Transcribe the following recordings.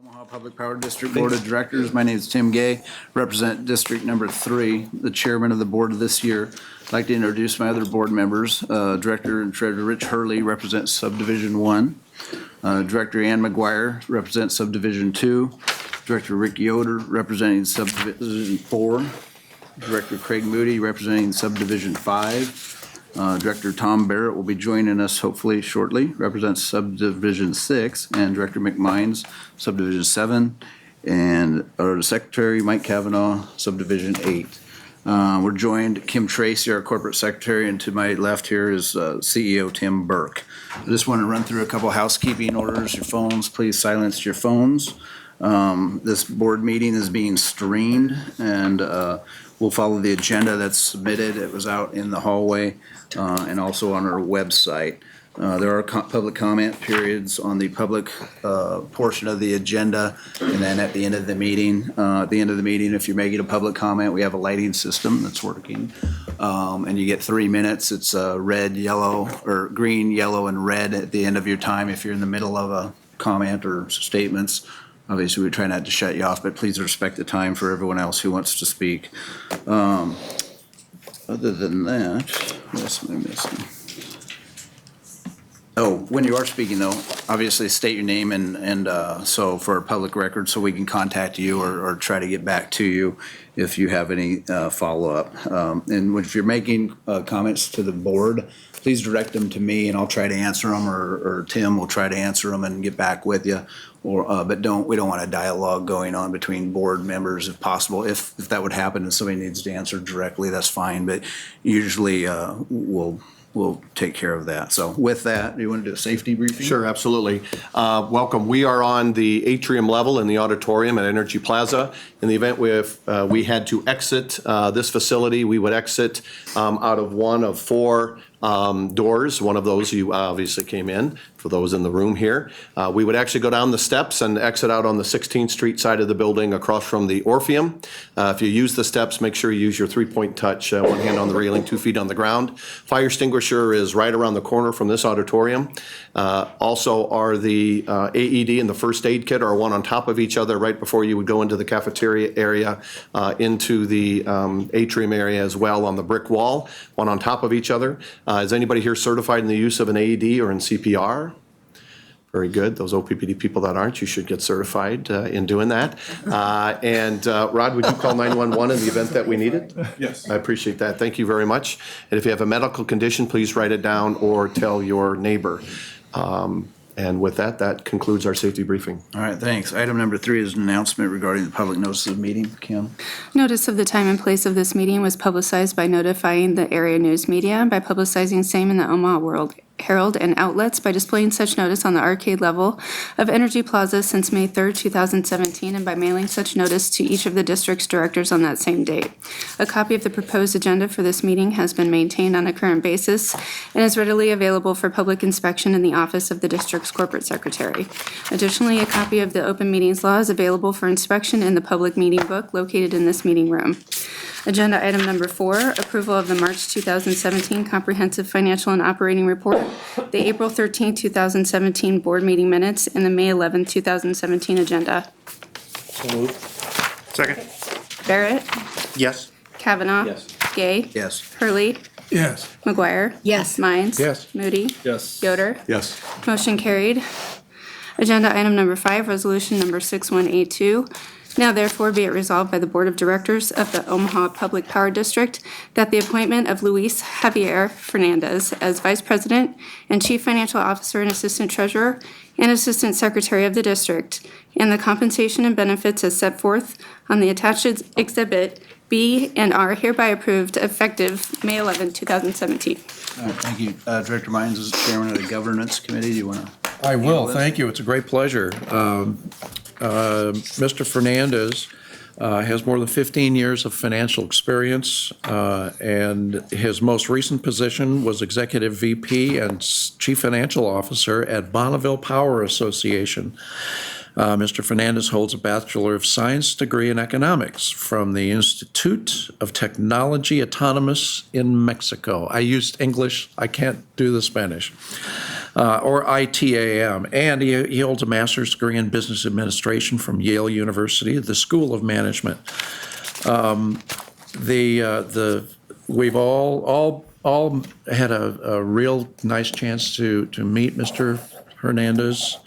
Omaha Public Power District Board of Directors. My name is Tim Gay, represent District Number 3, the chairman of the board of this year. I'd like to introduce my other board members. Director and Treasurer Rich Hurley represents Subdivision 1. Director Ann McGuire represents Subdivision 2. Director Rick Yoder representing Subdivision 4. Director Craig Moody representing Subdivision 5. Director Tom Barrett will be joining us hopefully shortly, represents Subdivision 6, and Director McMines, Subdivision 7, and our Secretary Mike Kavanaugh, Subdivision 8. We're joined, Kim Tracy, our Corporate Secretary, and to my left here is CEO Tim Burke. I just want to run through a couple housekeeping orders. Your phones, please silence your phones. This board meeting is being streamed, and we'll follow the agenda that's submitted. It was out in the hallway and also on our website. There are public comment periods on the public portion of the agenda, and then at the end of the meeting, if you're making a public comment, we have a lighting system that's working, and you get 3 minutes. It's red, yellow, or green, yellow, and red at the end of your time if you're in the middle of a comment or statements. Obviously, we try not to shut you off, but please respect the time for everyone else who wants to speak. Other than that, what else am I missing? Oh, when you are speaking though, obviously state your name and so for a public record so we can contact you or try to get back to you if you have any follow-up. And if you're making comments to the board, please direct them to me and I'll try to answer them or Tim will try to answer them and get back with you. But we don't want a dialogue going on between board members if possible. If that would happen and somebody needs to answer directly, that's fine. But usually we'll take care of that. So with that, do you want to do a safety briefing? Sure, absolutely. Welcome. We are on the atrium level in the auditorium at Energy Plaza. In the event we had to exit this facility, we would exit out of one of 4 doors. One of those you obviously came in, for those in the room here. We would actually go down the steps and exit out on the 16th Street side of the building across from the Orpheum. If you use the steps, make sure you use your 3-point touch, one hand on the railing, 2 feet on the ground. Fire extinguisher is right around the corner from this auditorium. Also are the AED and the first aid kit are one on top of each other right before you would go into the cafeteria area, into the atrium area as well on the brick wall, one on top of each other. Is anybody here certified in the use of an AED or in CPR? Very good. Those OPPD people that aren't, you should get certified in doing that. And Rod, would you call 911 in the event that we need it? Yes. I appreciate that. Thank you very much. And if you have a medical condition, please write it down or tell your neighbor. And with that, that concludes our safety briefing. All right, thanks. Item number 3 is an announcement regarding the public notice of meeting. Kim? Notice of the time and place of this meeting was publicized by notifying the area news media, by publicizing same in the Omaha World Herald and outlets, by displaying such notice on the arcade level of Energy Plaza since May 3rd, 2017, and by mailing such notice to each of the district's directors on that same date. A copy of the proposed agenda for this meeting has been maintained on a current basis and is readily available for public inspection in the office of the district's corporate secretary. Additionally, a copy of the open meetings law is available for inspection in the public meeting book located in this meeting room. Agenda item number 4, approval of the March 2017 Comprehensive Financial and Operating Report, the April 13, 2017 Board Meeting Minutes, and the May 11, 2017 agenda. So moved. Second. Barrett? Yes. Kavanaugh? Yes. Gay? Yes. Hurley? Yes. McGuire? Yes. Mines? Yes. Moody? Yes. Yoder? Yes. Motion carried. Agenda item number 5, resolution number 6182. Now therefore be it resolved by the Board of Directors of the Omaha Public Power District that the appointment of Luis Javier Fernandez as Vice President and Chief Financial Officer and Assistant Treasurer and Assistant Secretary of the District, and the compensation and benefits as set forth on the attached exhibit B and are hereby approved effective May 11, 2017. All right, thank you. Director Mines is chairman of the governance committee. Do you want to? I will, thank you. It's a great pleasure. Mr. Fernandez has more than 15 years of financial experience, and his most recent position was Executive VP and Chief Financial Officer at Bonneville Power Association. Mr. Fernandez holds a Bachelor of Science degree in economics from the Institute of Technology Autonomous in Mexico. I used English. I can't do the Spanish. or ITAM. And he holds a master's degree in business administration from Yale University, the School of Management. We've all had a real nice chance to meet Mr. Hernandez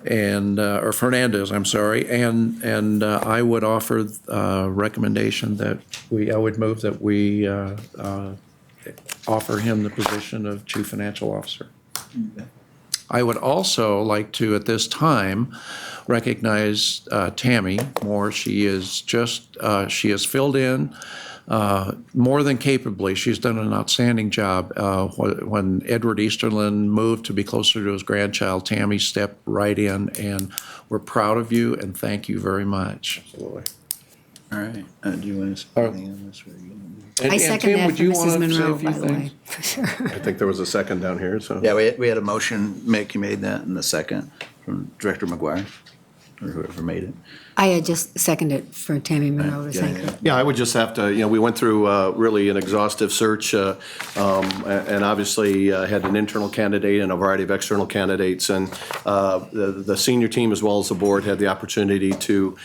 or Fernandez, I'm sorry, and I would offer a recommendation that I would move that we offer him the position of Chief Financial Officer. I would also like to, at this time, recognize Tammy Moore. She has filled in more than capably. She's done an outstanding job. When Edward Easterlin moved to be closer to his grandchild, Tammy stepped right in, and we're proud of you and thank you very much. Absolutely. All right. Do you want to say anything on this? Or are you gonna- I second Tim, that would for you Mrs. wanna say a Monroe, few by the way. things? I think there was a second down here, so. Yeah, we had a motion, Mick, you made that, and the second from Director McGuire, or whoever made it. I had just seconded for Tammy Monroe to thank her. Yeah, I would just have to, we went through really an exhaustive search and obviously had an internal candidate and a variety of external candidates. And the senior team as well as the board had the opportunity to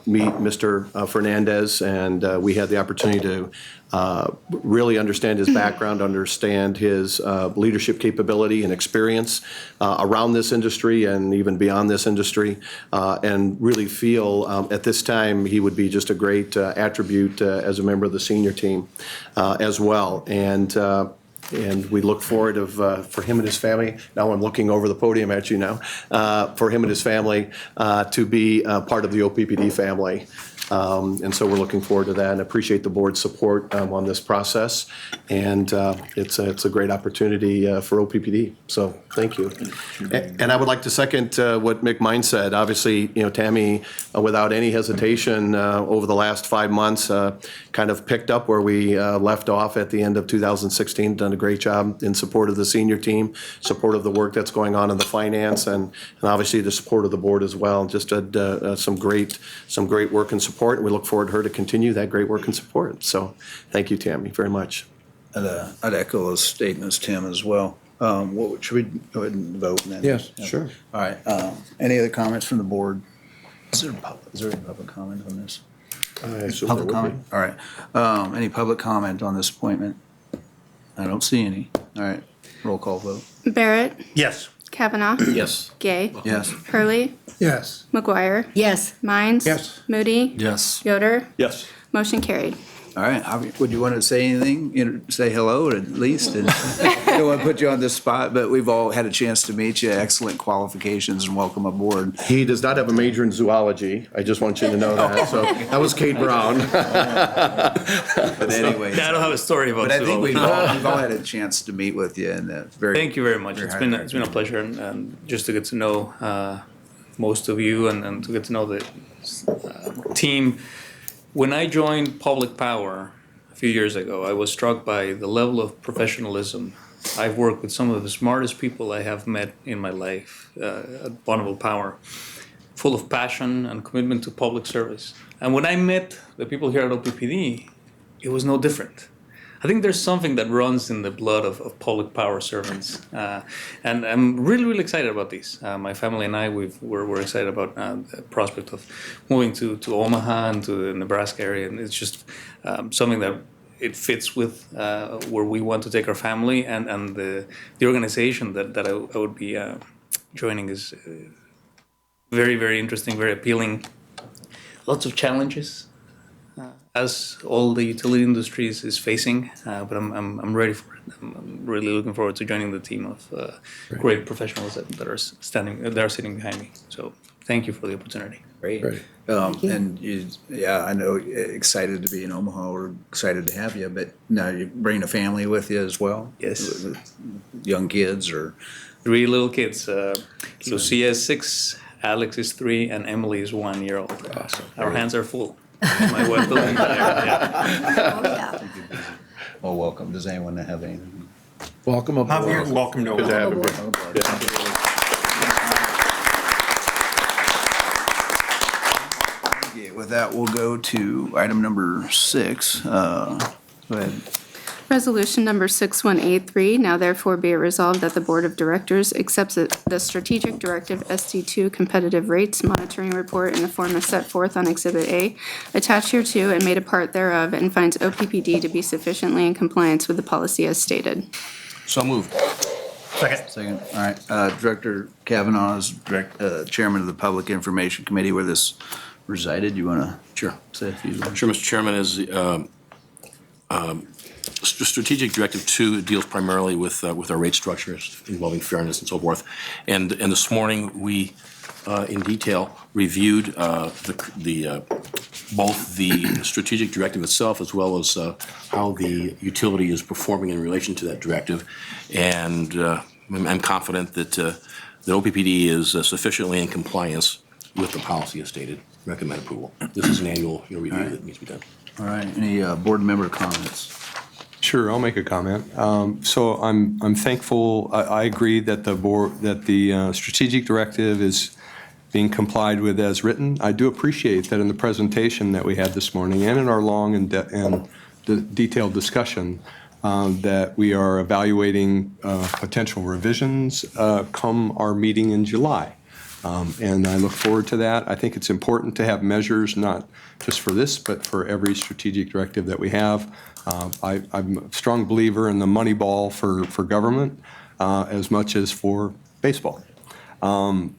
meet Mr. Fernandez, and we had the opportunity to really understand his background, understand his leadership capability and experience around this industry and even beyond this industry, and really feel at this time he would be just a great attribute as a member of the senior team as well. And we look forward for him and his family. Now I'm looking over the podium at you now. For him and his family to be part of the OPPD family. And so we're looking forward to that and appreciate the board's support on this process. And it's a great opportunity for OPPD. So thank you. And I would like to second what Mick Mine said. Obviously, Tammy, without any hesitation, over the last 5 months, kind of picked up where we left off at the end of 2016. Done a great job in support of the senior team, support of the work that's going on in the finance, and obviously the support of the board as well. Just did some great work and support. And we look forward to her to continue that great work and support. So thank you, Tammy, very much. I'd echo those statements, Tim, as well. Should we go ahead and vote? And then- Yes, sure. All right. Any other comments from the board? Is there any public comment on this? I assume there Public would be. comment? All right. Any public comment on this appointment? I don't see any. All right. Roll call vote. Barrett, Yes. Kavanaugh, Yes. Gay, Yes. Hurley, Yes. McGuire, Yes, Mines. Yes. Moody. Yes. Yoder. Yes. Motion carried. All right. Would you want to say anything? Say hello at least? And I don't want to put you on the spot, but we've all had a chance to meet you. Excellent qualifications and welcome aboard. He does not have a major in zoology. I just want you to know that. So that was Kate Brown. But anyway. I don't have a story about But I think we've zoology. all had a chance to meet with you, and very. Thank you very much. very It's been a pleasure, and just to get to know most of you and to get to know the team. When I joined Public Power a few years ago, I was struck by the level of professionalism. I've worked with some of the smartest people I have met in my life at Bonneville Power, full of passion and commitment to public service. And when I met the people here at OPPD, it was no different. I think there's something that runs in the blood of public power servants, and I'm really, really excited about these. My family and I, we're excited about the prospect of moving to Omaha and to the Nebraska area, and it's just something that it fits with where we want to take our family, and the organization that I would be joining is very, very interesting, very appealing. Lots of challenges. As all the utility industries is facing, but I'm ready for it. I'm really looking forward to joining the team of great professionals that are sitting behind me. So thank you for the opportunity. Great. Great. And I know, excited to be in Omaha. We're excited to have you, but now you bring a family with you as well? Yes. Young kids or? 3 little kids. Lucia is 6, Alex is 3, and Emily is 1 year old. Awesome. Our hands are full. My wife will be there. Yeah. Well, welcome. Does anyone have anything? Welcome aboard. Welcome to Good to have you. Yeah, with that, we'll go to item number 6. Go ahead. Resolution number 6183, now therefore be it resolved that the Board of Directors accepts the Strategic Directive ST2 Competitive Rates Monitoring Report in the form as set forth on Exhibit A, attached hereto and made a part thereof, and finds OPPD to be sufficiently in compliance with the policy as stated. So moved. Second, all right. Director Kavanaugh is chairman of the Public Information Committee where this resided. You want to? Sure. Say a few words? Sure, Mr. Chairman, as Strategic Directive 2 deals primarily with our rate structures involving fairness and so forth. And this morning, we in detail reviewed both the strategic directive itself as well as how the utility is performing in relation to that directive. And I'm confident that OPPD is sufficiently in compliance with the policy as stated. Recommend approval. This is an annual review that needs to be done. All right. Any board member comments? Sure, I'll make a comment. So I'm thankful. I agree that the strategic directive is being complied with as written. I do appreciate that in the presentation that we had this morning and in our long and detailed discussion that we are evaluating potential revisions come our meeting in July. And I look forward to that. I think it's important to have measures, not just for this, but for every strategic directive that we have. I'm a strong believer in the money ball for government as much as for baseball.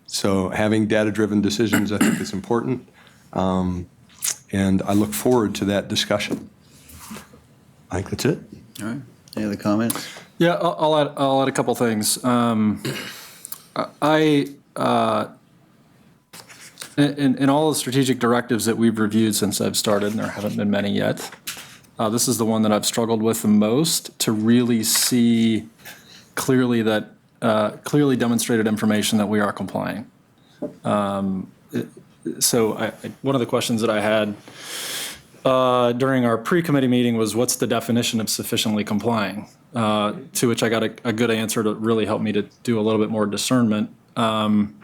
So having data-driven decisions, I think, is important. And I look forward to that discussion. I think that's it. All right. Any other comments? Yeah, I'll add a couple things. In all the strategic directives that we've reviewed since I've started, and there haven't been many yet, this is the one that I've struggled with the most to really see clearly clearly demonstrated information that we are complying. So one of the questions that I had during our pre-committee meeting was, what's the definition of sufficiently complying? To which I got a good answer to really help me to do a little bit more discernment. And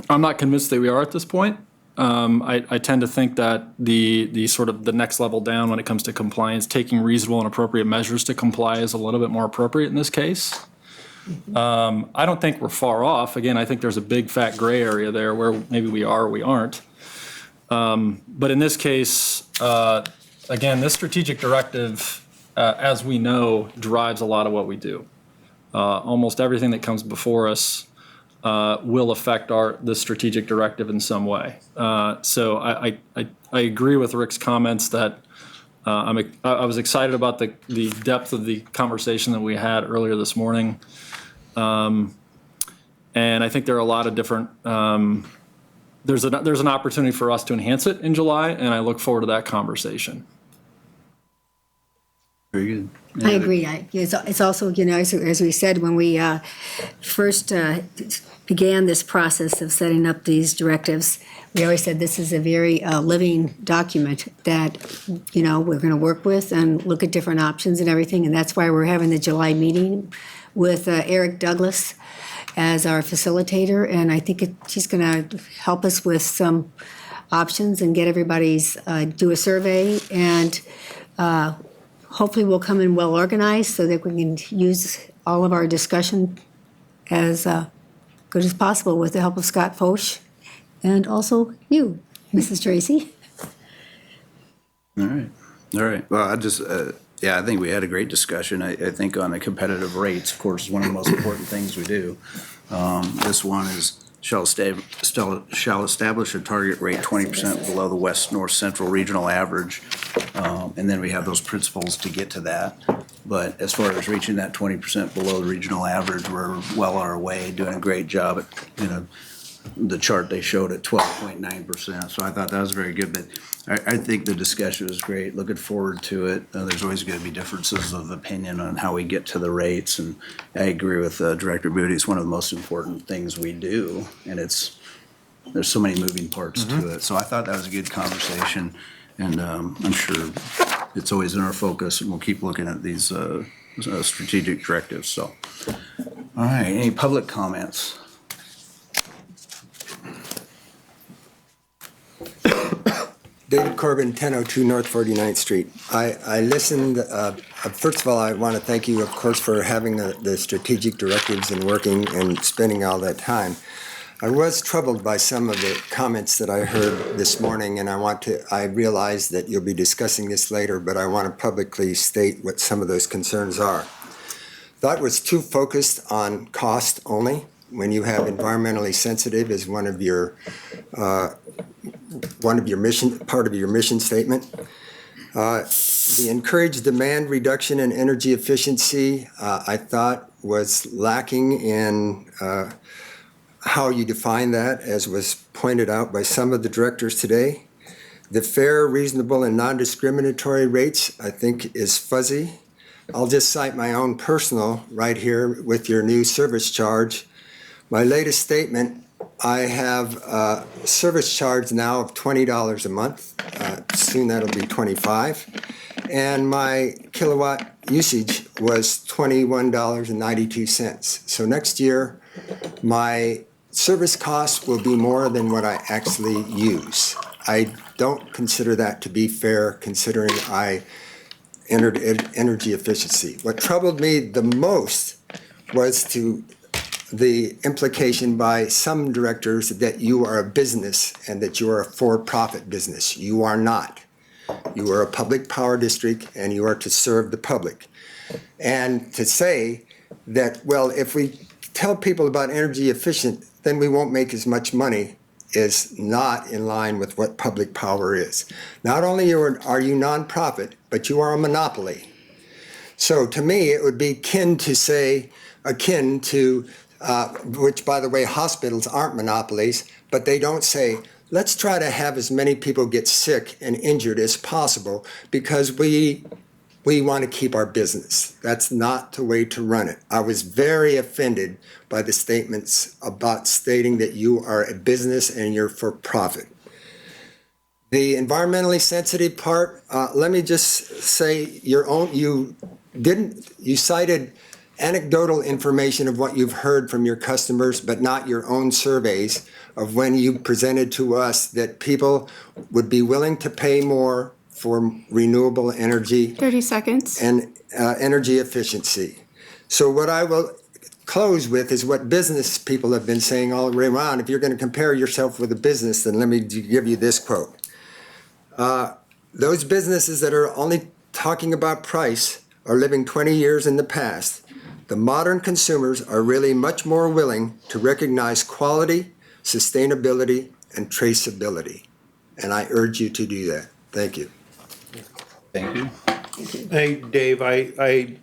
I'm not convinced that we are at this point. I tend to think that the sort of the next level down when it comes to compliance, taking reasonable and appropriate measures to comply is a little bit more appropriate in this case. I don't think we're far off. Again, I think there's a big fat gray area there where maybe we are or we aren't. But in this case, again, this strategic directive, as we know, drives a lot of what we do. Almost everything that comes before us will affect the strategic directive in some way. So I agree with Rick's comments that I was excited about the depth of the conversation that we had earlier this morning. And I think there are a lot of different, there's an opportunity for us to enhance it in July, and I look forward to that conversation. Very good. I agree. It's also, as we said, when we first began this process of setting up these directives, we always said this is a very living document that, we're going to work with and look at different options and everything. And that's why we're having the July meeting with Eric Douglas as our facilitator. And I think she's going to help us with some options and get everybody's, do a survey, and hopefully we'll come in well organized so that we can use all of our discussion as good as possible with the help of Scott Foch and also you, Mrs. Tracy. All right. Well, I just, I think we had a great discussion. I think on the competitive rates, of course, is one of the most important things we do. This one is shall establish a target rate 20% below the West North Central regional average. And then we have those principles to get to that. But as far as reaching that 20% below the regional average, we're well on our way, doing a great job at, the chart they showed at 12.9%. So I thought that was very good. But I think the discussion was great. Looking forward to it. There's always going to be differences of opinion on how we get to the rates. And I agree with Director Booty. It's one of the most important things we do. And there's so many moving parts to it. So I thought that was a good conversation. And I'm sure it's always in our focus, and we'll keep looking at these strategic directives. So, all right, any public comments? David Corbin, 1002 North 49th Street. I listened, first of all, I want to thank you, of course, for having the strategic directives and working and spending all that time. I was troubled by some of the comments that I heard this morning, and I realize that you'll be discussing this later, but I want to publicly state what some of those concerns are. Thought was too focused on cost only, when you have environmentally sensitive as part of your mission statement. The encouraged demand reduction in energy efficiency, I thought was lacking in how you define that, as was pointed out by some of the directors today. The fair, reasonable, and non-discriminatory rates, I think, is fuzzy. I'll just cite my own personal right here with your new service charge. My latest statement, I have a service charge now of $20 a month. Soon that'll be $25. And my kilowatt usage was $21.92. So next year, my service costs will be more than what I actually use. I don't consider that to be fair, considering I entered energy efficiency. What troubled me the most was the implication by some directors that you are a business and that you are a for-profit business. You are not. You are a public power district and you are to serve the public. And to say that, well, if we tell people about energy efficient, then we won't make as much money is not in line with what public power is. Not only are you nonprofit, but you are a monopoly. So to me, it would be akin to which, by the way, hospitals aren't monopolies, but they don't say, let's try to have as many people get sick and injured as possible because we want to keep our business. That's not the way to run it. I was very offended by the statements about stating that you are a business and you're for profit. The environmentally sensitive part, let me just say you cited anecdotal information of what you've heard from your customers, but not your own surveys of when you presented to us that people would be willing to pay more for renewable energy. 30 seconds. And energy efficiency. So what I will close with is what business people have been saying all the way around. If you're going to compare yourself with a business, then let me give you this quote. Those businesses that are only talking about price are living 20 years in the past. The modern consumers are really much more willing to recognize quality, sustainability, and traceability. And I urge you to do that. Thank you. Thank you. Hey, Dave, I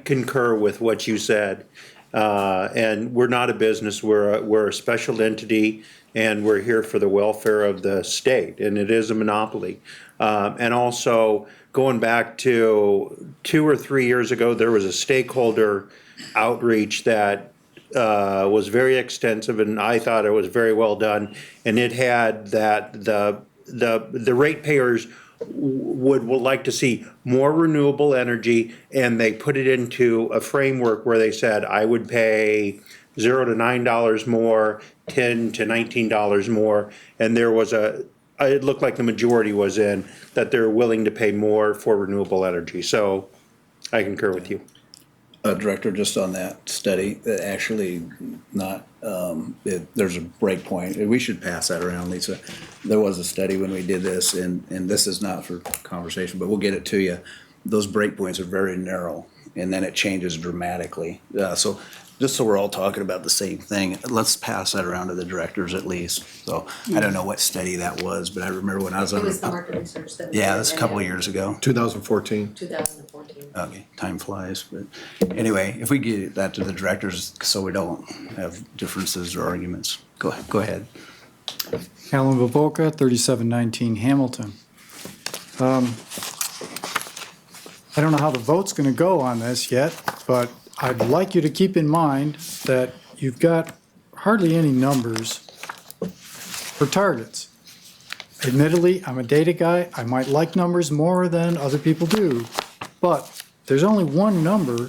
concur with what you said. And we're not a business, we're a special entity, and we're here for the welfare of the state, and it is a monopoly. And also, going back to 2 or 3 years ago, there was a stakeholder outreach that was very extensive, and I thought it was very well done. And it had that the ratepayers would like to see more renewable energy, and they put it into a framework where they said, I would pay $0 to $9 more, $10 to $19 more, and there was it looked like the majority was in that they're willing to pay more for renewable energy. So I concur with you. Director, just on that study, that actually not, there's a break point. We should pass that around, Lisa. There was a study when we did this, and this is not for conversation, but we'll get it to you. Those break points are very narrow, and then it changes dramatically. So just so we're all talking about the same thing, let's pass that around to the directors at least. So I don't know what study that was, but I remember when I was on. It was the market research that. Yeah, that's a couple of years ago. 2014. 2014. Okay, time flies, but anyway, if we get that to the directors so we don't have differences or arguments. Go ahead. Alan Vivolka, 3719 Hamilton. I don't know how the vote's going to go on this yet, but I'd like you to keep in mind that you've got hardly any numbers for targets. Admittedly, I'm a data guy. I might like numbers more than other people do, but there's only one number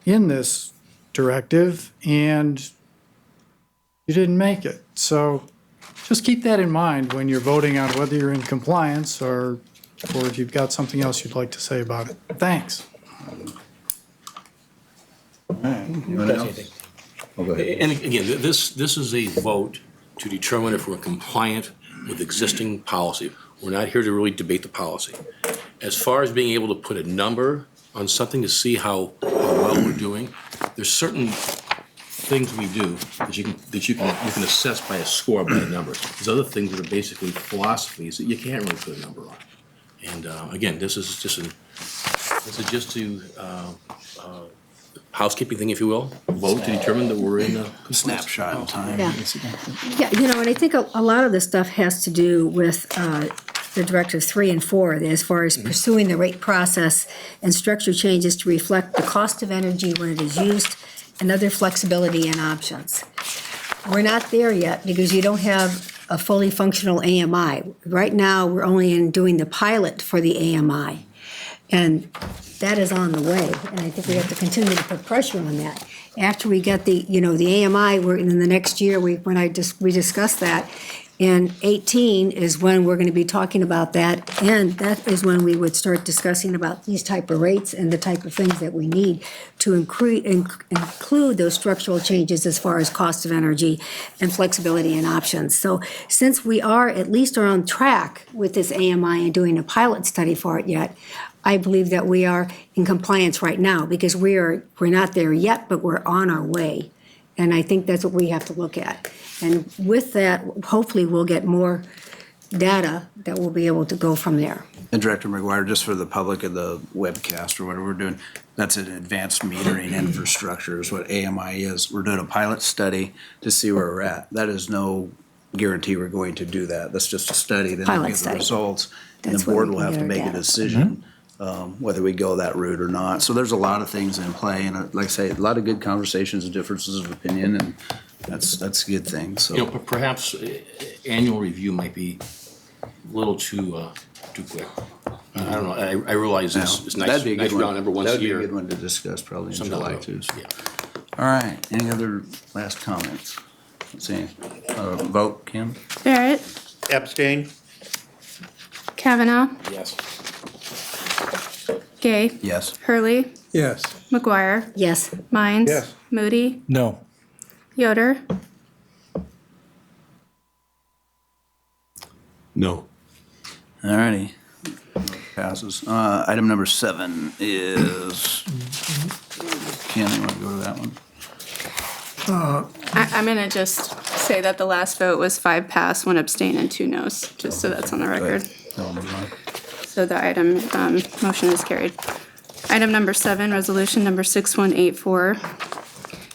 in this directive, and you didn't make it. So just keep that in mind when you're voting on whether you're in compliance or if you've got something else you'd like to say about it. Thanks. Anyone else? Oh, go ahead. And again, this is a vote to determine if we're compliant with existing policy. We're not here to really debate the policy. As far as being able to put a number on something to see how well we're doing, there's certain things we do that you can assess by a score, by a number. There's other things that are basically philosophies that you can't really put a number on. And again, this is just to housekeeping thing, if you will, vote to determine that we're in a Snapshot in time. Yeah. Yeah, and I think a lot of this stuff has to do with the Directives 3 and 4, as far as pursuing the rate process and structure changes to reflect the cost of energy when it is used and other flexibility and options. We're not there yet because you don't have a fully functional AMI. Right now, we're only doing the pilot for the AMI. And that is on the way, and I think we have to continue to put pressure on that. After we get the AMI, we're in the next year, we discussed that. In 18 is when we're going to be talking about that, and that is when we would start discussing about these type of rates and the type of things that we need to include those structural changes as far as cost of energy and flexibility and options. So since we are on track with this AMI and doing a pilot study for it yet, I believe that we are in compliance right now because we're not there yet, but we're on our way. And I think that's what we have to look at. And with that, hopefully we'll get more data that we'll be able to go from there. And Director McGuire, just for the public of the webcast or whatever we're doing, that's an advanced metering infrastructure is what AMI is. We're doing a pilot study to see where we're at. That is no guarantee we're going to do that. That's just a study. Then we'll Pilot get the study. results. And That's the where board we will can have to get our make a data. decision whether we go that route or not. So there's a lot of things in play. And like I say, a lot of good conversations and differences of opinion. And that's a good thing. So. You know, perhaps annual review might be a little too quick. I don't know, I realize it's nice, That'd be a good nice round one. number once a That'd be year. a good one to discuss probably in Sometime July ago. too. So. Yeah. All right, any other last comments? Let's see, vote, Kim? Barrett, Abstain? Kavanaugh, Yes. Gay, Yes. Hurley, Yes. McGuire, Yes. Mines. Yes. Moody, No. Yoder, No. All righty. Passes. Item number 7 is, Kim, you want to go to that one? I'm gonna just say that the last vote was 5 pass, 1 abstain, and 2 noes, just so that's on the record. No, move on. So the item, motion is carried. Item number 7, resolution number 6184.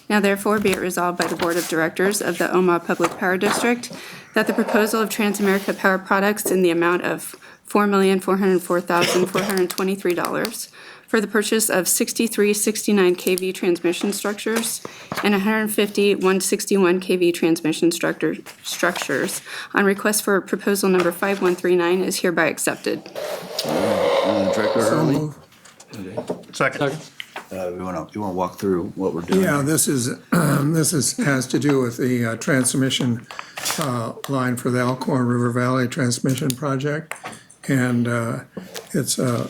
Now therefore be it resolved by the Board of Directors of the Omaha Public Power District that the proposal of Transamerica Power Products in the amount of $4,404,423 for the purchase of 63 69 kV transmission structures and 150 161 kV transmission structures on request for proposal number 5139 is hereby accepted. Director Hurley? Second. You want to walk through what we're doing? Yeah, this has to do with the transmission line for the Elkhorn River Valley Transmission Project. And it's a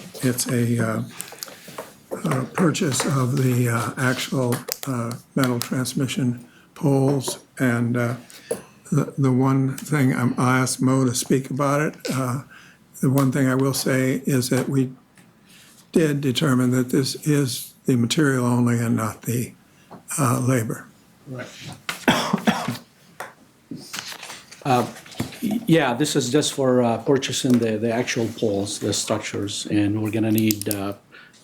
purchase of the actual metal transmission poles. And the one thing, I'll ask Mo to speak about it. The one thing I will say is that we did determine that this is the material only and not the labor. Yeah, this is just for purchasing the actual poles, the structures, and we're gonna need,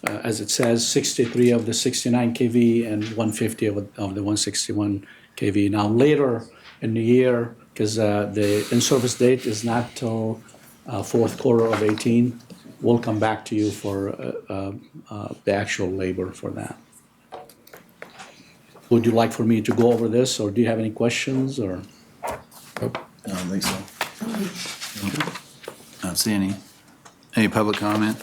as it says, 63 of the 69 kV and 150 of the 161 kV. Now, later in the year, because the in-service date is not till fourth quarter of 18, we'll come back to you for the actual labor for that. Would you like for me to go over this, or do you have any questions, or? I don't think so. I don't see any. Any public comment?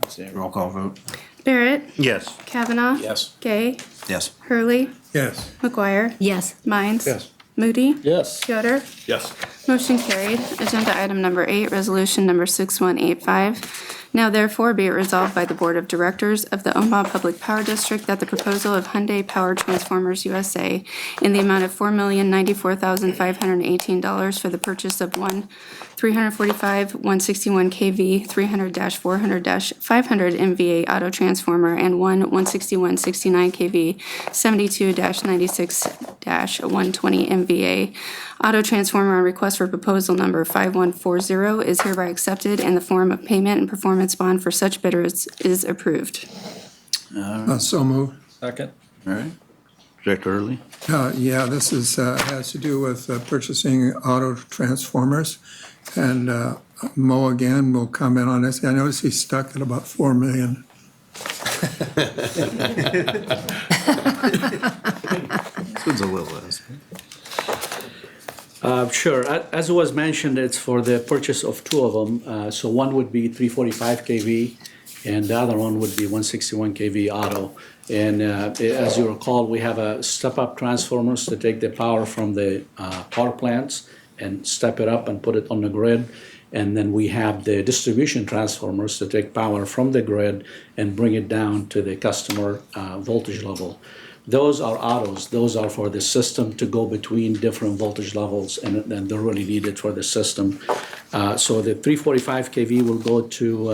I see a roll call vote. Barrett, Yes. Kavanaugh. Yes. Gay, Yes. Hurley, Yes. McGuire, Yes. Mines. Yes. Moody? Yes. Yoder? Yes. Motion carried. Agenda item number 8, resolution number 6185. Now therefore be it resolved by the Board of Directors of the Omaha Public Power District that the proposal of Hyundai Power Transformers USA in the amount of $4,094,518 for the purchase of one 345 161 kV 300-400-500 MVA auto transformer and one 161 69 kV 72-96-120 MVA auto transformer on request for proposal number 5140 is hereby accepted, and the form of payment and performance bond for such bidders is approved. So moved. Second. All right. Director Early? Yeah, this is, has to do with purchasing auto transformers. And Mo again will comment on this. I notice he's stuck at about 4 million. This one's a little less. Sure. As was mentioned, it's for the purchase of two of them. So one would be 345 kV, and the other one would be 161 kV auto. And as you recall, we have a step-up transformers to take the power from the power plants and step it up and put it on the grid. And then we have the distribution transformers to take power from the grid and bring it down to the customer voltage level. Those are autos. Those are for the system to go between different voltage levels, and they're really needed for the system. So the 345 kV will go to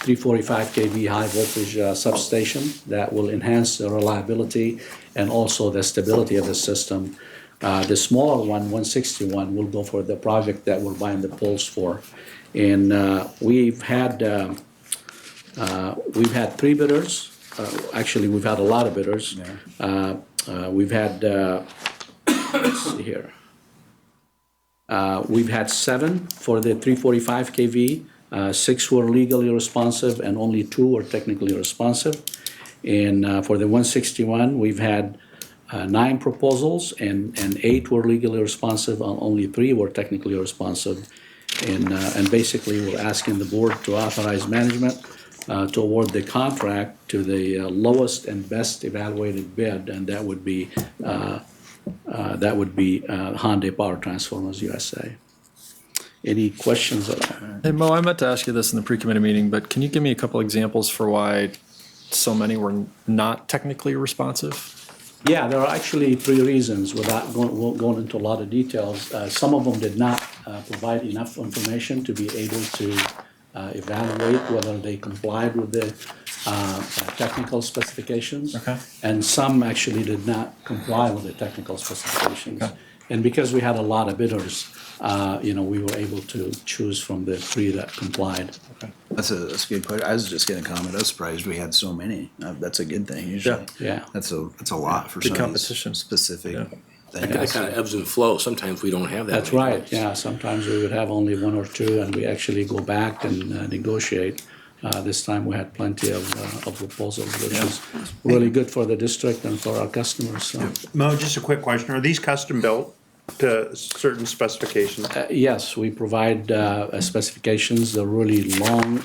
345 kV high voltage substation that will enhance the reliability and also the stability of the system. The smaller one, 161, will go for the project that we're buying the poles for. And we've had 3 bidders. Actually, we've had a lot of bidders. We've had, let's see here. We've had 7 for the 345 kV. 6 were legally responsive, and only 2 were technically responsive. And for the 161, we've had 9 proposals, and 8 were legally responsive, and only 3 were technically responsive. And basically, we're asking the board to authorize management to award the contract to the lowest and best evaluated bid, and that would be Hyundai Power Transformers USA. Any questions on that? Hey, Mo, I meant to ask you this in the pre-committee meeting, but can you give me a couple examples for why so many were not technically responsive? Yeah, there are actually 3 reasons without going into a lot of details. Some of them did not provide enough information to be able to evaluate whether they complied with the technical specifications. Okay. And some actually did not comply with the technical specifications. Okay. And because we had a lot of bidders, we were able to choose from the 3 that complied. Okay. That's a good question. I was just gonna comment, I was surprised we had so many. That's a good thing usually. Yeah. That's a lot for Good some of these competition. specific Yeah. things. That kind of ebbs and flows. Sometimes we don't have that. That's many right, bids. yeah. Sometimes we would have only 1 or 2, and we actually go back and negotiate. This time we had plenty of proposals, which is really good for the district and for our customers. So. Mo, just a quick question. Are these custom built to certain specifications? Yes, we provide specifications. They're really long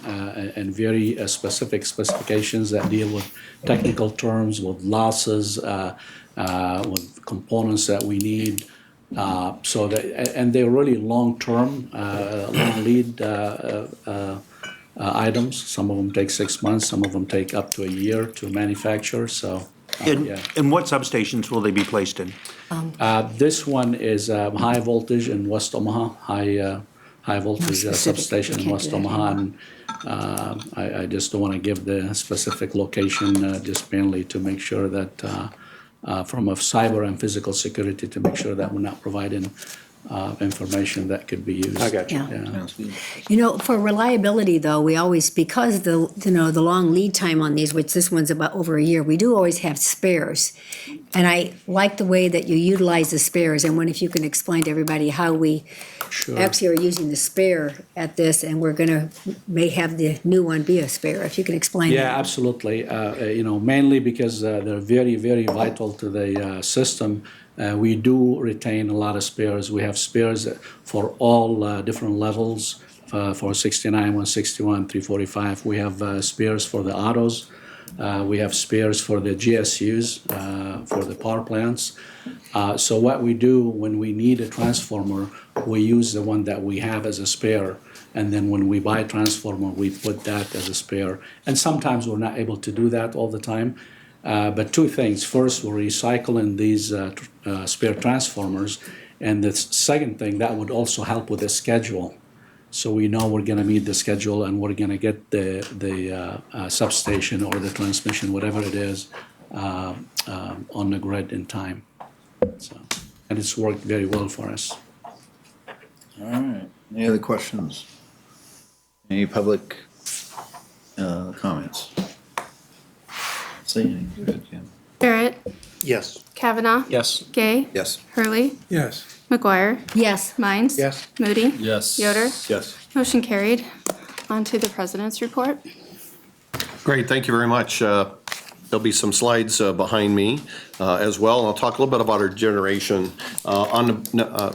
and very specific specifications that deal with technical terms, with losses, with components that we need. And they're really long-term, long lead items. Some of them take 6 months, some of them take up to a year to manufacture, so. And what substations will they be placed in? This one is high voltage in West Omaha, high voltage substation in West Omaha. And I just don't want to give the specific location, just mainly to make sure that from a cyber and physical security, to make sure that we're not providing information that could be used. I got you. Yeah. For reliability though, we always, because the long lead time on these, which this one's about over a year, we do always have spares. And I like the way that you utilize the spares, and if you can explain to everybody how we actually are using the spare at this, and we're may have the new one be a spare, if you can explain that. Yeah, absolutely. Mainly because they're very, very vital to the system. We do retain a lot of spares. We have spares for all different levels, for 69, 161, 345. We have spares for the autos. We have spares for the GSUs, for the power plants. So what we do when we need a transformer, we use the one that we have as a spare. And then when we buy a transformer, we put that as a spare. And sometimes we're not able to do that all the time. But two things. First, we're recycling these spare transformers. And the second thing, that would also help with the schedule. So we know we're going to meet the schedule and we're going to get the substation or the transmission, whatever it is, on the grid in time. So, and it's worked very well for us. All right. Any other questions? Any public comments? Say anything. Go ahead, Kim. Barrett, Yes. Kavanaugh. Yes. Gay, Yes. Hurley, Yes. McGuire, Yes. Mines. Yes. Moody. Yes. Yoder. Yes. Motion carried. On to the president's report. Great, thank you very much. There'll be some slides behind me as well, and I'll talk a little bit about our generation. On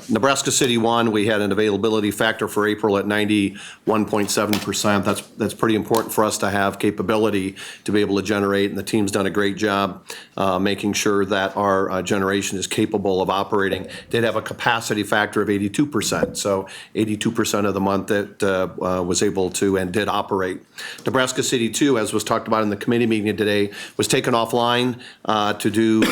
Nebraska City 1, we had an availability factor for April at 91.7%. That's pretty important for us to have capability to be able to generate, and the team's done a great job making sure that our generation is capable of operating. Did have a capacity factor of 82%, so 82% of the month that was able to and did operate. Nebraska City 2, as was talked about in the committee meeting today, was taken offline to do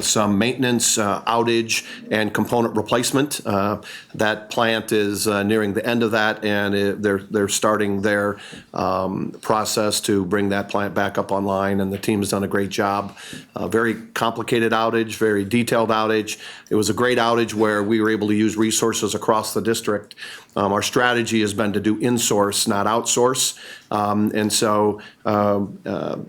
some maintenance, outage, and component replacement. That plant is nearing the end of that, and they're starting their process to bring that plant back up online, and the team has done a great job. Very complicated outage, very detailed outage. It was a great outage where we were able to use resources across the district. Our strategy has been to do in-source, not outsource. And so,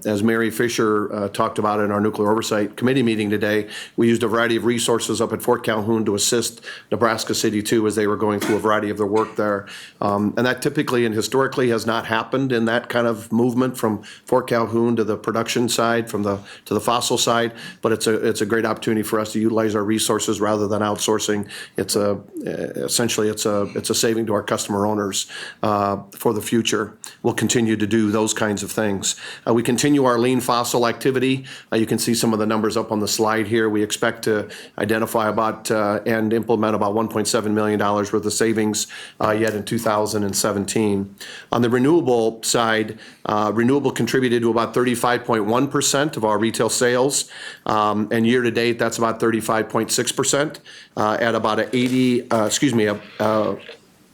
as Mary Fisher talked about in our Nuclear Oversight Committee meeting today, we used a variety of resources up at Fort Calhoun to assist Nebraska City 2 as they were going through a variety of their work there. And that typically and historically has not happened in that kind of movement from Fort Calhoun to the production side, to the fossil side. But it's a great opportunity for us to utilize our resources rather than outsourcing. Essentially it's a saving to our customer owners for the future. We'll continue to do those kinds of things. We continue our lean fossil activity. You can see some of the numbers up on the slide here. We expect to identify about and implement about $1.7 million worth of savings yet in 2017. On the renewable side, renewable contributed to about 35.1% of our retail sales, and year to date that's about 35.6% at about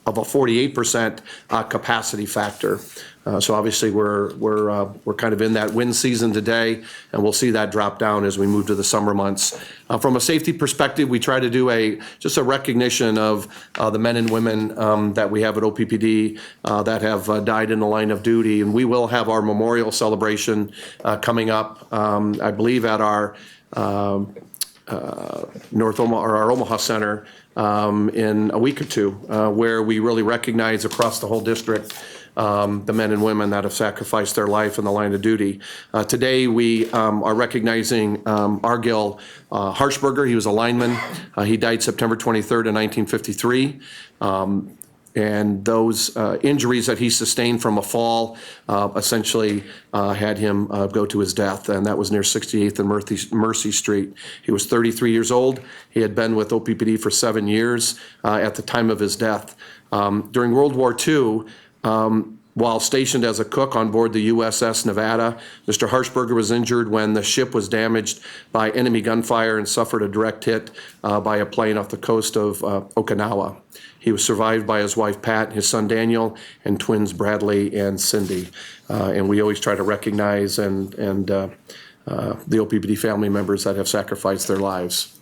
of a 48% capacity factor. So obviously we're kind of in that wind season today, and we'll see that drop down as we move to the summer months. From a safety perspective, we try to do just a recognition of the men and women that we have at OPPD that have died in the line of duty, and we will have our memorial celebration coming up, I believe at our North Omaha, or our Omaha Center in a week or two, where we really recognize across the whole district the men and women that have sacrificed their life in the line of duty. Today we are recognizing Argil Harshberger. He was a lineman. He died September 23rd in 1953. And those injuries that he sustained from a fall essentially had him go to his death, and that was near 68th and Mercy Street. He was 33 years old. He had been with OPPD for 7 years at the time of his death. During World War II, while stationed as a cook on board the USS Nevada, Mr. Harshberger was injured when the ship was damaged by enemy gunfire and suffered a direct hit by a plane off the coast of Okinawa. He was survived by his wife Pat, his son Daniel, and twins Bradley and Cindy. And we always try to recognize the OPPD family members that have sacrificed their lives.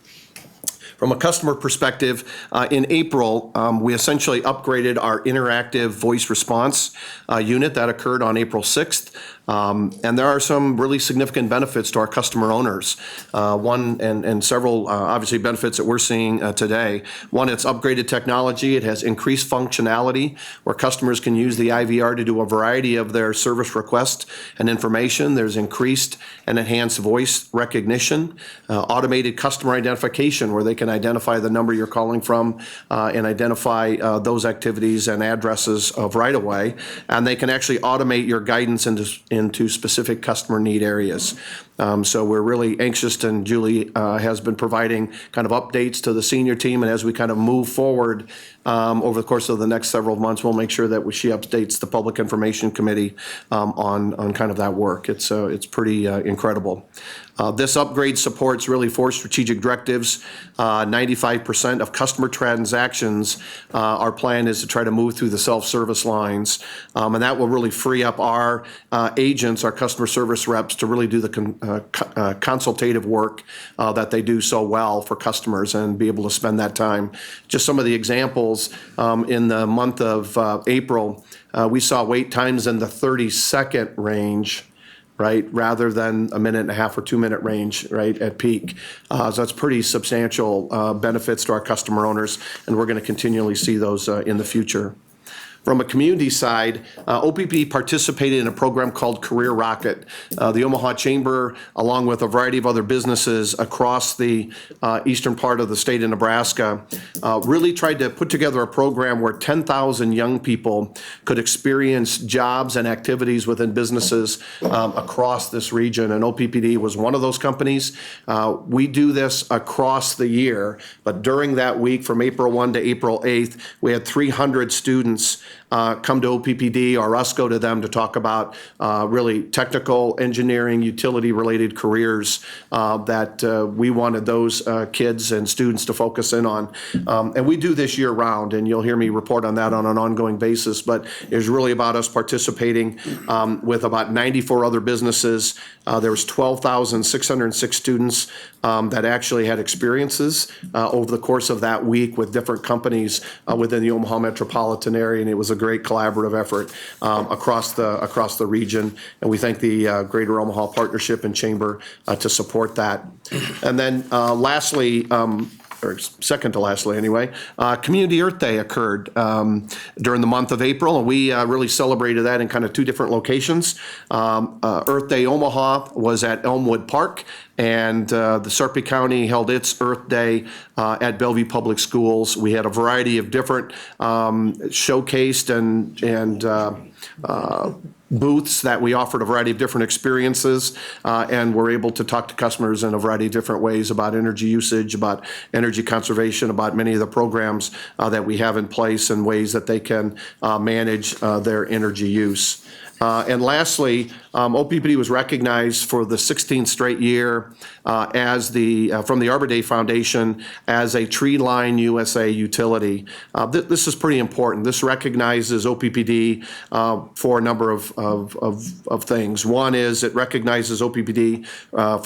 From a customer perspective, in April, we essentially upgraded our interactive voice response unit. That occurred on April 6th. And there are some really significant benefits to our customer owners. One and several obviously benefits that we're seeing today. One, it's upgraded technology. It has increased functionality where customers can use the IVR to do a variety of their service requests and information. There's increased and enhanced voice recognition, automated customer identification where they can identify the number you're calling from and identify those activities and addresses of right-of-way. And they can actually automate your guidance in into specific customer need areas. So we're really anxious, and Julie has been providing kind of updates to the senior team, and as we kind of move forward over the course of the next several months, we'll make sure that she updates the Public Information Committee on kind of that work. It's pretty incredible. This upgrade supports really 4 strategic directives. 95% of customer transactions, our plan is to try to move through the self-service lines. And that will really free up our agents, our customer service reps, to really do the consultative work that they do so well for customers and be able to spend that time. Just some of the examples, in the month of April, we saw wait times in the 30-second range, right, rather than a 1.5 or 2 minute range, right, at peak. So that's pretty substantial benefits to our customer owners, and we're going to continually see those in the future. From a community side, OPPD participated in a program called Career Rocket. The Omaha Chamber, along with a variety of other businesses across the eastern part of the state of Nebraska, really tried to put together a program where 10,000 young people could experience jobs and activities within businesses across this region, and OPPD was one of those companies. We do this across the year, but during that week from April 1 to April 8th, we had 300 students come to OPPD or us go to them to talk about really technical, engineering, utility-related careers that we wanted those kids and students to focus in on. And we do this year-round, and you'll hear me report on that on an ongoing basis, but it's really about us participating with about 94 other businesses. There was 12,606 students that actually had experiences over the course of that week with different companies within the Omaha metropolitan area, and it was a great collaborative effort across the region, and we thank the Greater Omaha Partnership and Chamber to support that. And then lastly, or second to lastly anyway, Community Earth Day occurred during the month of April, and we really celebrated that in kind of 2 different locations. Earth Day Omaha was at Elmwood Park, and the Sarpy County held its Earth Day at Bellevue Public Schools. We had a variety of different showcased and booths that we offered a variety of different experiences, and we're able to talk to customers in a variety of different ways about energy usage, about energy conservation, about many of the programs that we have in place and ways that they can manage their energy use. And lastly, OPPD was recognized for the 16th straight year as from the Arbor Day Foundation as a Tree Line USA utility. This is pretty important. This recognizes OPPD for a number of things. One is it recognizes OPPD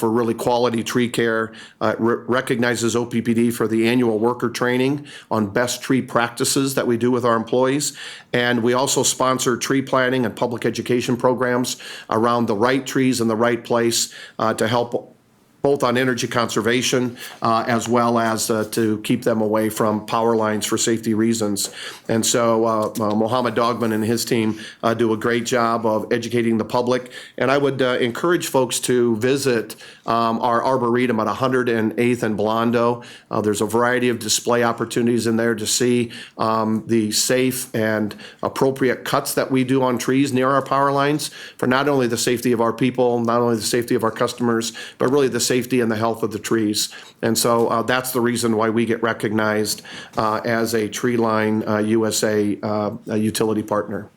for really quality tree care. It recognizes OPPD for the annual worker training on best tree practices that we do with our employees. And we also sponsor tree planting and public education programs around the right trees in the right place to help both on energy conservation as well as to keep them away from power lines for safety reasons. And so Mohammed Dogman and his team do a great job of educating the public. And I would encourage folks to visit our Arboretum at 108th and Blondo. There's a variety of display opportunities in there to see the safe and appropriate cuts that we do on trees near our power lines for not only the safety of our people, not only the safety of our customers, but really the safety and the health of the trees. And so that's the reason why we get recognized as a Tree Line USA utility partner.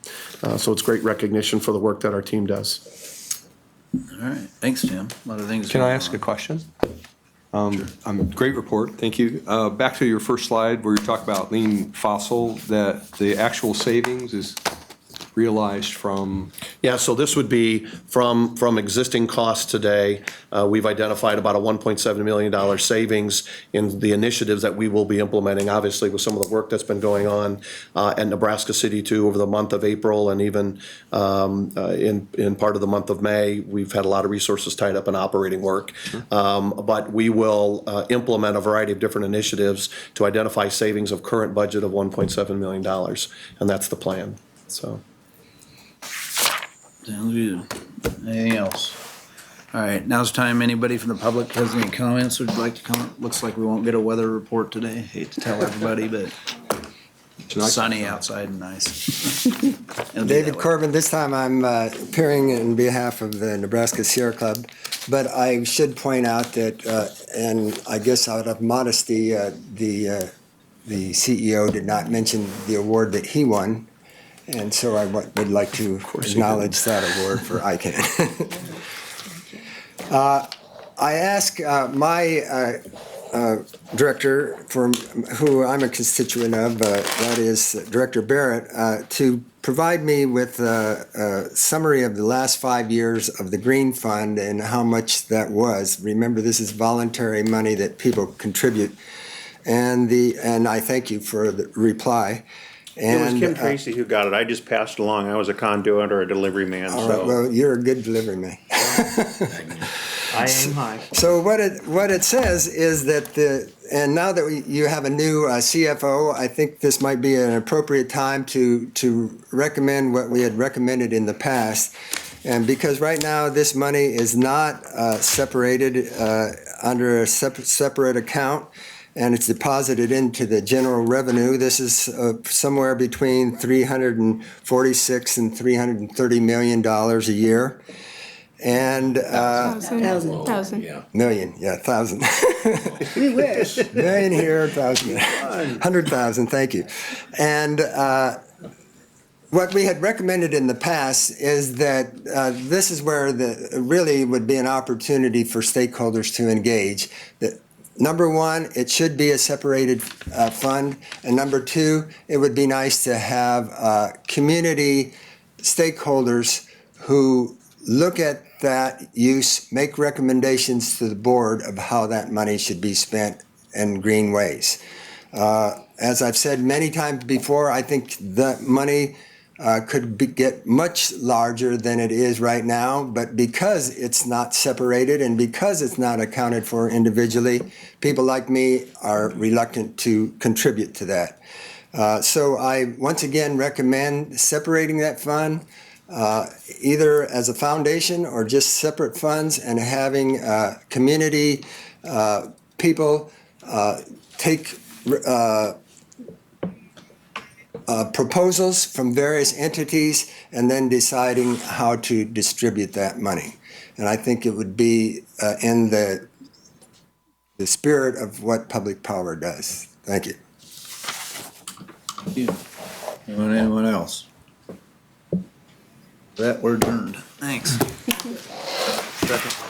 So it's great recognition for the work that our team does. All right, thanks, Tim. A lot of things. Can I ask a question? Great report, thank you. Back to your first slide where you talk about lean fossil, that the actual savings is realized from? Yeah, so this would be from existing costs today. We've identified about a $1.7 million savings in the initiatives that we will be implementing, obviously with some of the work that's been going on at Nebraska City too over the month of April, and even in part of the month of May. We've had a lot of resources tied up in operating work. But we will implement a variety of different initiatives to identify savings of current budget of $1.7 million, and that's the plan, so. Sounds good. Anything else? All right, now's the time. Anybody from the public has any comments or would like to comment? Looks like we won't get a weather report today. Hate to tell everybody, but Sunny outside and nice. It'll be that David way. Corbin, this time I'm appearing in behalf of the Nebraska Sierra Club, but I should point out that, and I guess out of modesty, the CEO did not mention the award that he won, and so I would like to acknowledge that award for ICANN. I ask my director, who I'm a constituent of, that is Director Barrett, to provide me with a summary of the last 5 years of the Green Fund and how much that was. Remember, this is voluntary money that people contribute, and I thank you for the reply. It was And, Kim Tracy who got it. I just passed along. I was a conduit or a delivery man, all right, so well, you're a good delivery man. I aim high. So what it says is that and now that you have a new CFO, I think this might be an appropriate time to recommend what we had recommended in the past. And because right now this money is not separated under a separate account, and it's deposited into the general revenue. This is somewhere between $346 and $330 million a year. And Thousand. million, yeah, thousand. We wish. Million here, 1,000, 100,000, thank you. And what we had recommended in the past is that this is where really would be an opportunity for stakeholders to engage. That number one, it should be a separated fund, and number two, it would be nice to have community stakeholders who look at that use, make recommendations to the board of how that money should be spent in green ways. As I've said many times before, I think that money could get much larger than it is right now, but because it's not separated and because it's not accounted for individually, people like me are reluctant to contribute to that. So I once again recommend separating that fund, either as a foundation or just separate funds, and having community people take proposals from various entities and then deciding how to distribute that money. And I think it would be in the spirit of what public power does. Thank you. Anyone else? That we're adjourned. Thanks. Second.